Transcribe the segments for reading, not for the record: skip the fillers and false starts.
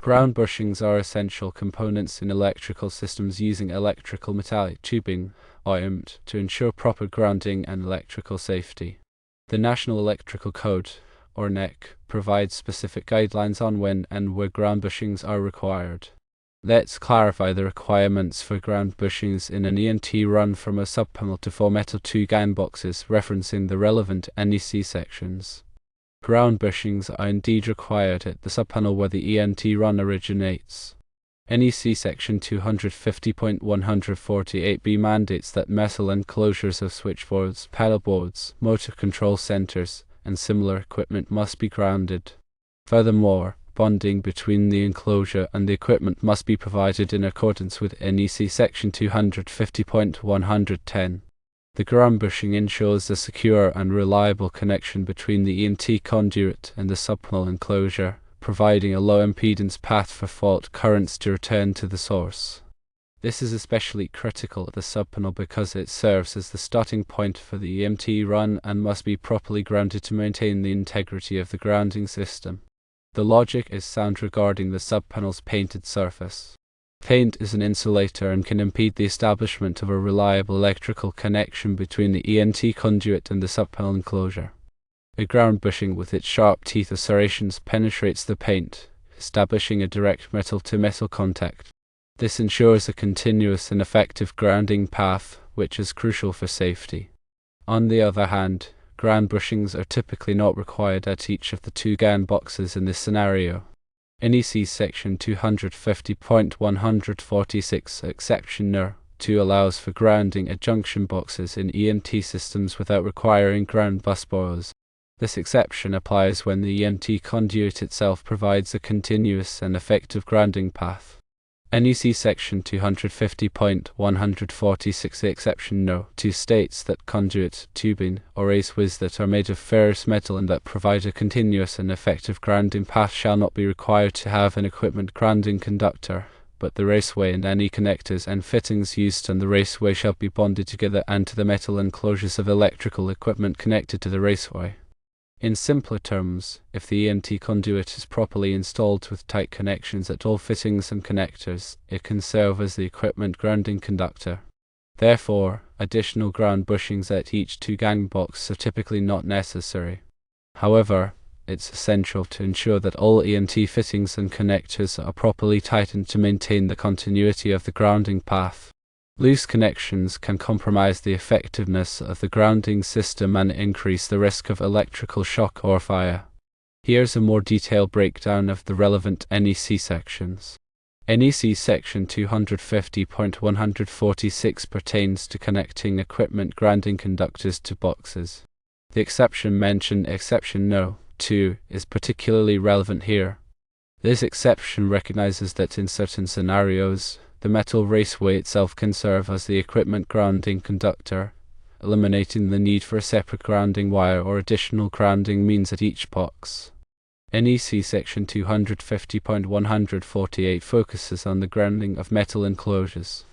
Ground bushings are essential components in electrical systems using electrical metallic tubing, EMT, to ensure proper grounding and electrical safety. The National Electrical Code, or NEC, provides specific guidelines on when and where ground bushings are required. Let's clarify the requirements for ground bushings in an EMT run from a subpanel to 4 metal 2-gang boxes, referencing the relevant NEC sections. Ground bushings are indeed required at the subpanel where the EMT run originates. NEC section 250.148b mandates that metal enclosures of switchboards, paddle boards, motor control centers, and similar equipment must be grounded. Furthermore, bonding between the enclosure and the equipment must be provided in accordance with NEC section 250.110. The ground bushing ensures a secure and reliable connection between the EMT conduit and the subpanel enclosure, providing a low impedance path for fault currents to return to the source. This is especially critical at the subpanel because it serves as the starting point for the EMT run and must be properly grounded to maintain the integrity of the grounding system. The logic is sound regarding the subpanel's painted surface. Paint is an insulator and can impede the establishment of a reliable electrical connection between the EMT conduit and the subpanel enclosure. A ground bushing with its sharp teeth of serrations penetrates the paint, establishing a direct metal-to-metal contact. This ensures a continuous and effective grounding path, which is crucial for safety. On the other hand, ground bushings are typically not required at each of the 2-gang boxes in this scenario. NEC section 250.146 exception No. 2 allows for grounding at junction boxes in EMT systems without requiring ground busbars. This exception applies when the EMT conduit itself provides a continuous and effective grounding path. NEC section 250.146 exception No. 2 states that conduit, tubing, or raceways that are made of ferrous metal and that provide a continuous and effective grounding path shall not be required to have an equipment grounding conductor, but the raceway and any connectors and fittings used on the raceway shall be bonded together and to the metal enclosures of electrical equipment connected to the raceway. In simpler terms, if the EMT conduit is properly installed with tight connections at all fittings and connectors, it can serve as the equipment grounding conductor. Therefore, additional ground bushings at each 2-gang box are typically not necessary. However, it's essential to ensure that all EMT fittings and connectors are properly tightened to maintain the continuity of the grounding path. Loose connections can compromise the effectiveness of the grounding system and increase the risk of electrical shock or fire. Here's a more detailed breakdown of the relevant NEC sections. NEC section 250.146 pertains to connecting equipment grounding conductors to boxes. The exception mentioned, exception No. 2, is particularly relevant here. This exception recognizes that in certain scenarios, the metal raceway itself can serve as the equipment grounding conductor, eliminating the need for a separate grounding wire or additional grounding means at each box. NEC section 250.148 focuses on the grounding of metal enclosures.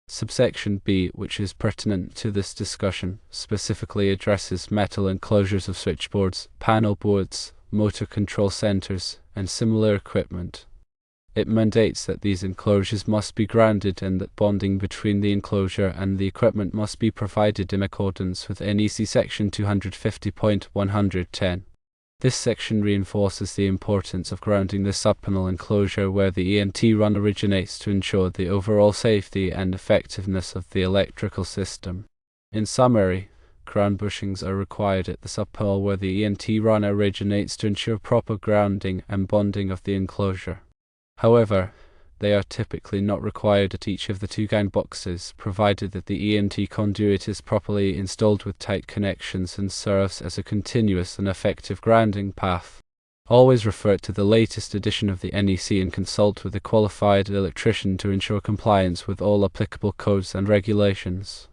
Subsection B, which is pertinent to this discussion, specifically addresses metal enclosures of switchboards, panel boards, motor control centers, and similar equipment. It mandates that these enclosures must be grounded and that bonding between the enclosure and the equipment must be provided in accordance with NEC section 250.110. This section reinforces the importance of grounding the subpanel enclosure where the EMT run originates to ensure the overall safety and effectiveness of the electrical system. In summary, ground bushings are required at the subpanel where the EMT run originates to ensure proper grounding and bonding of the enclosure. However, they are typically not required at each of the 2-gang boxes, provided that the EMT conduit is properly installed with tight connections and serves as a continuous and effective grounding path. Always refer to the latest edition of the NEC and consult with a qualified electrician to ensure compliance with all applicable codes and regulations.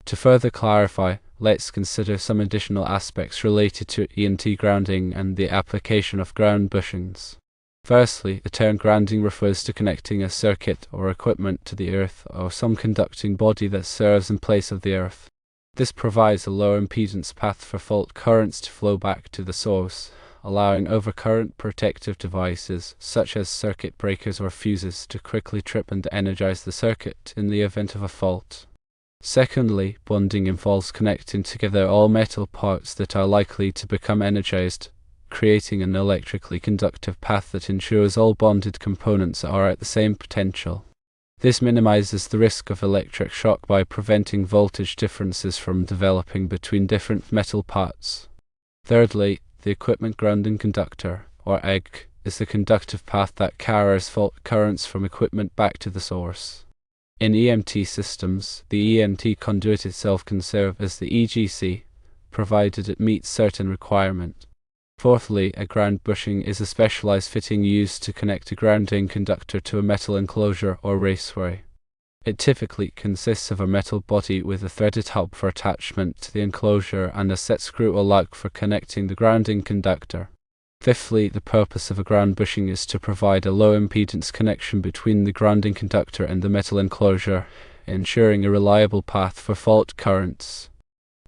To further clarify, let's consider some additional aspects related to EMT grounding and the application of ground bushings. Firstly, the term grounding refers to connecting a circuit or equipment to the earth or some conducting body that serves in place of the earth. This provides a low impedance path for fault currents to flow back to the source, allowing overcurrent protective devices, such as circuit breakers or fuses, to quickly trip and energize the circuit in the event of a fault. Secondly, bonding involves connecting together all metal parts that are likely to become energized, creating an electrically conductive path that ensures all bonded components are at the same potential. This minimizes the risk of electric shock by preventing voltage differences from developing between different metal parts. Thirdly, the equipment grounding conductor, or EG, is the conductive path that carries fault currents from equipment back to the source. In EMT systems, the EMT conduit itself can serve as the EGC, provided it meets certain requirements. Fourthly, a ground bushing is a specialized fitting used to connect a grounding conductor to a metal enclosure or raceway. It typically consists of a metal body with a threaded hub for attachment to the enclosure and a set screw or lug for connecting the grounding conductor. Fifthly, the purpose of a ground bushing is to provide a low impedance connection between the grounding conductor and the metal enclosure, ensuring a reliable path for fault currents.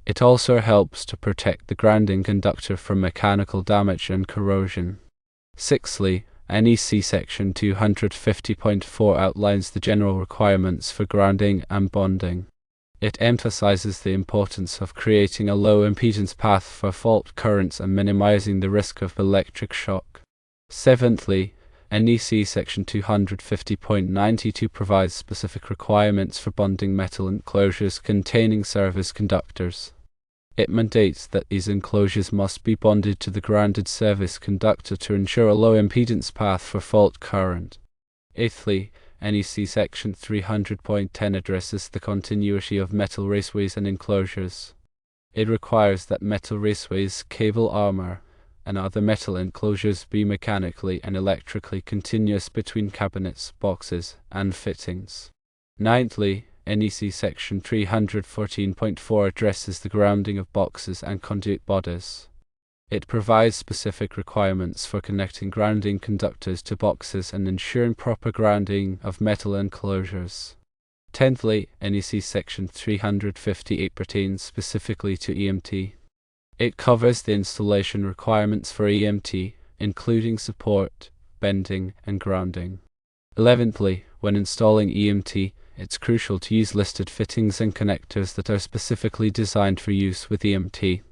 It also helps to protect the grounding conductor from mechanical damage and corrosion. Sixthly, NEC Section 250.4 outlines the general requirements for grounding and bonding. It emphasizes the importance of creating a low impedance path for fault currents and minimizing the risk of electric shock. Seventhly, NEC Section 250.92 provides specific requirements for bonding metal enclosures containing service conductors. It mandates that these enclosures must be bonded to the grounded service conductor to ensure a low impedance path for fault current. Eighthly, NEC Section 300.10 addresses the continuity of metal raceways and enclosures. It requires that metal raceways, cable armor, and other metal enclosures be mechanically and electrically continuous between cabinets, boxes, and fittings. Ninthly, NEC Section 314.4 addresses the grounding of boxes and conduit bodies. It provides specific requirements for connecting grounding conductors to boxes and ensuring proper grounding of metal enclosures. Tenthly, NEC Section 358 pertains specifically to EMT. It covers the installation requirements for EMT, including support, bending, and grounding. 11thly, when installing EMT, it's crucial to use listed fittings and connectors that are specifically designed for use with EMT.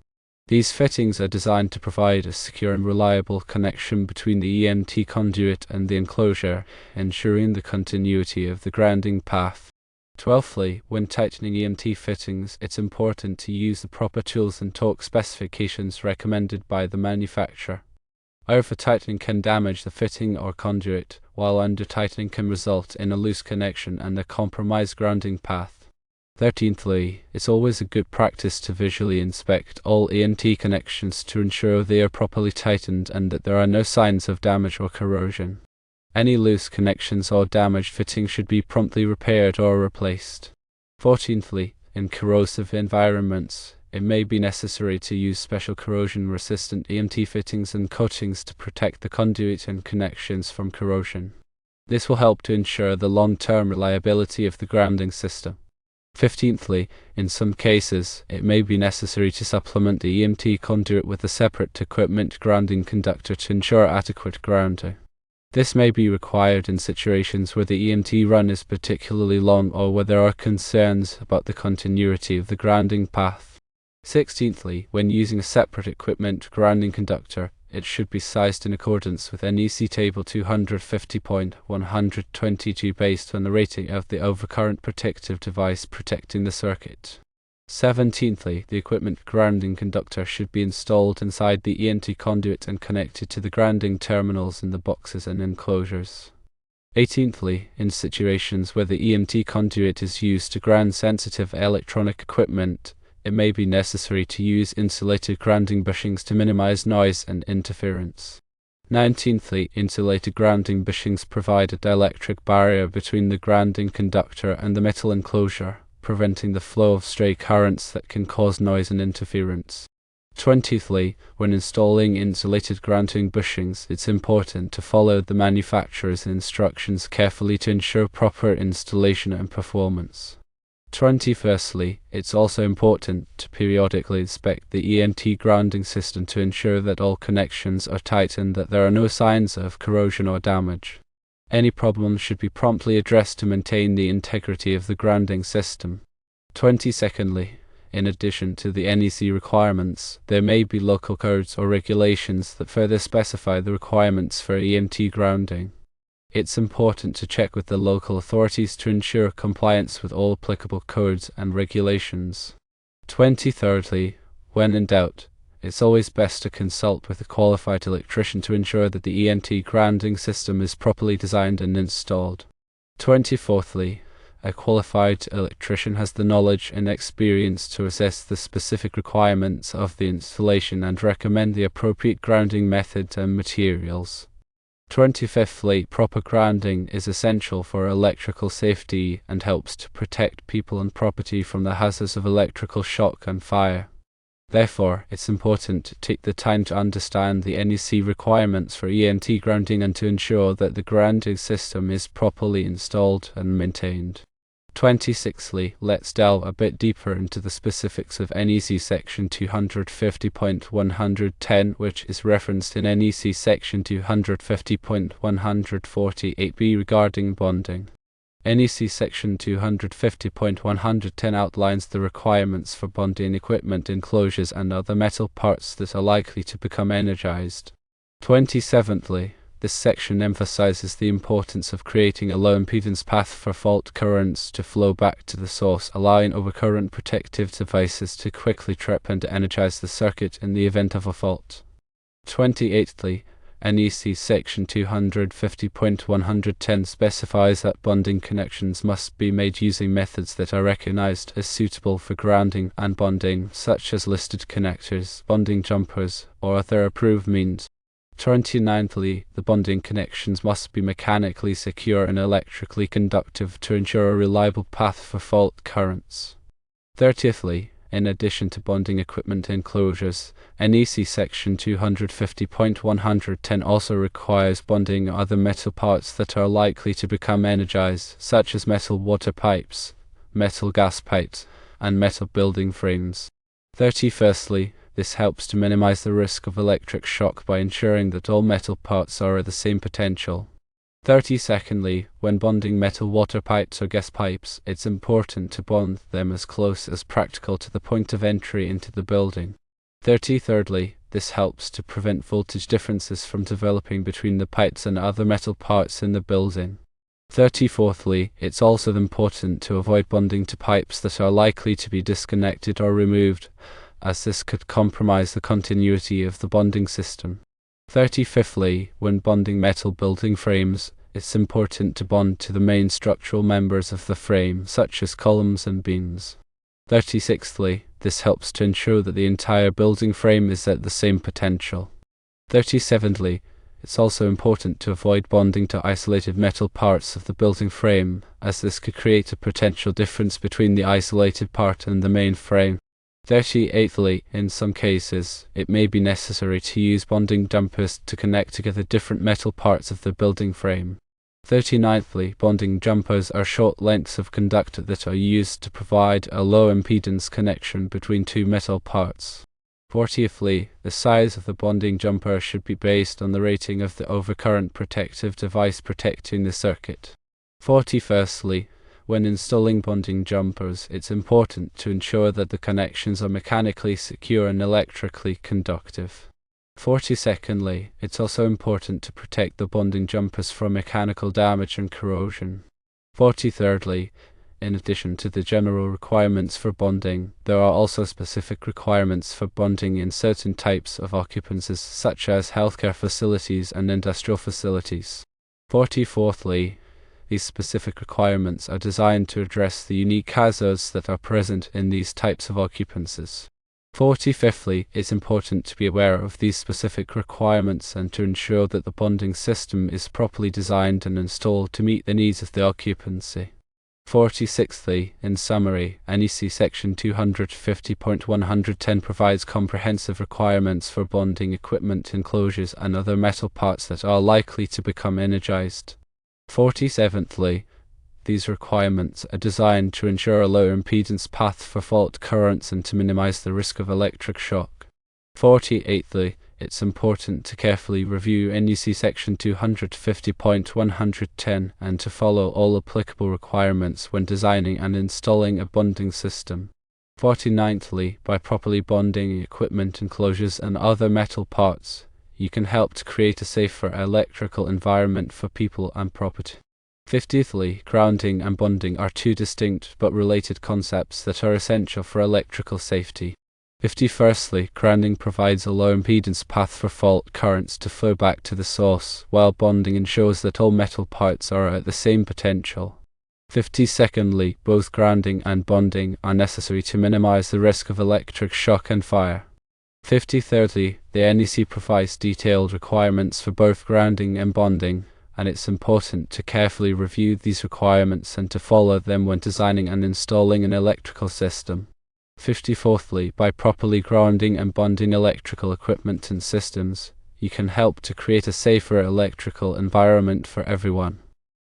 These fittings are designed to provide a secure and reliable connection between the EMT conduit and the enclosure, ensuring the continuity of the grounding path. 12thly, when tightening EMT fittings, it's important to use the proper tools and torque specifications recommended by the manufacturer. Over-tightening can damage the fitting or conduit, while under-tightening can result in a loose connection and a compromised grounding path. 13thly, it's always a good practice to visually inspect all EMT connections to ensure they are properly tightened and that there are no signs of damage or corrosion. Any loose connections or damaged fittings should be promptly repaired or replaced. 14thly, in corrosive environments, it may be necessary to use special corrosion-resistant EMT fittings and coatings to protect the conduit and connections from corrosion. This will help to ensure the long-term reliability of the grounding system. 15thly, in some cases, it may be necessary to supplement the EMT conduit with a separate equipment grounding conductor to ensure adequate grounding. This may be required in situations where the EMT run is particularly long or where there are concerns about the continuity of the grounding path. 16thly, when using a separate equipment grounding conductor, it should be sized in accordance with NEC Table 250.122 based on the rating of the overcurrent protective device protecting the circuit. 17thly, the equipment grounding conductor should be installed inside the EMT conduit and connected to the grounding terminals in the boxes and enclosures. 18thly, in situations where the EMT conduit is used to ground sensitive electronic equipment, it may be necessary to use insulated grounding bushings to minimize noise and interference. 19thly, insulated grounding bushings provide a dielectric barrier between the grounding conductor and the metal enclosure, preventing the flow of stray currents that can cause noise and interference. 20thly, when installing insulated grounding bushings, it's important to follow the manufacturer's instructions carefully to ensure proper installation and performance. 21stly, it's also important to periodically inspect the EMT grounding system to ensure that all connections are tight and that there are no signs of corrosion or damage. Any problems should be promptly addressed to maintain the integrity of the grounding system. 22ndly, in addition to the NEC requirements, there may be local codes or regulations that further specify the requirements for EMT grounding. It's important to check with the local authorities to ensure compliance with all applicable codes and regulations. 23rdly, when in doubt, it's always best to consult with a qualified electrician to ensure that the EMT grounding system is properly designed and installed. 24thly, a qualified electrician has the knowledge and experience to assess the specific requirements of the installation and recommend the appropriate grounding methods and materials. 25thly, proper grounding is essential for electrical safety and helps to protect people and property from the hazards of electrical shock and fire. Therefore, it's important to take the time to understand the NEC requirements for EMT grounding and to ensure that the grounding system is properly installed and maintained. 26thly, let's delve a bit deeper into the specifics of NEC section 250.110, which is referenced in NEC section 250.148b regarding bonding. NEC section 250.110 outlines the requirements for bonding equipment, enclosures and other metal parts that are likely to become energized. 27thly, this section emphasizes the importance of creating a low impedance path for fault currents to flow back to the source, allowing overcurrent protective devices to quickly trip and energize the circuit in the event of a fault. 28thly, NEC section 250.110 specifies that bonding connections must be made using methods that are recognized as suitable for grounding and bonding, such as listed connectors, bonding jumpers, or other approved means. 29thly, the bonding connections must be mechanically secure and electrically conductive to ensure a reliable path for fault currents. 30thly, in addition to bonding equipment enclosures, NEC section 250.110 also requires bonding other metal parts that are likely to become energized, such as metal water pipes, metal gas pipes, and metal building frames. 31stly, this helps to minimize the risk of electric shock by ensuring that all metal parts are at the same potential. 32ndly, when bonding metal water pipes or gas pipes, it's important to bond them as close as practical to the point of entry into the building. 33rdly, this helps to prevent voltage differences from developing between the pipes and other metal parts in the building. 34thly, it's also important to avoid bonding to pipes that are likely to be disconnected or removed, as this could compromise the continuity of the bonding system. 35thly, when bonding metal building frames, it's important to bond to the main structural members of the frame, such as columns and beams. 36thly, this helps to ensure that the entire building frame is at the same potential. 37thly, it's also important to avoid bonding to isolated metal parts of the building frame, as this could create a potential difference between the isolated part and the main frame. 38thly, in some cases, it may be necessary to use bonding jumpers to connect together different metal parts of the building frame. 39thly, bonding jumpers are short lengths of conductor that are used to provide a low impedance connection between two metal parts. 40thly, the size of the bonding jumper should be based on the rating of the overcurrent protective device protecting the circuit. 41stly, when installing bonding jumpers, it's important to ensure that the connections are mechanically secure and electrically conductive. 42ndly, it's also important to protect the bonding jumpers from mechanical damage and corrosion. 43rdly, in addition to the general requirements for bonding, there are also specific requirements for bonding in certain types of occupancies, such as healthcare facilities and industrial facilities. 44thly, these specific requirements are designed to address the unique hazards that are present in these types of occupancies. 45thly, it's important to be aware of these specific requirements and to ensure that the bonding system is properly designed and installed to meet the needs of the occupancy. 46thly, in summary, NEC section 250.110 provides comprehensive requirements for bonding equipment enclosures and other metal parts that are likely to become energized. 47thly, These requirements are designed to ensure a low impedance path for fault currents and to minimize the risk of electric shock. 48thly, it's important to carefully review NEC Section 250.110 and to follow all applicable requirements when designing and installing a bonding system. 49thly, by properly bonding equipment enclosures and other metal parts, you can help to create a safer electrical environment for people and property. 50thly, grounding and bonding are two distinct but related concepts that are essential for electrical safety. 51stly, grounding provides a low impedance path for fault currents to flow back to the source, while bonding ensures that all metal parts are at the same potential. 52ndly, both grounding and bonding are necessary to minimize the risk of electric shock and fire. 53rdly, the NEC provides detailed requirements for both grounding and bonding, and it's important to carefully review these requirements and to follow them when designing and installing an electrical system. 54thly, by properly grounding and bonding electrical equipment and systems, you can help to create a safer electrical environment for everyone.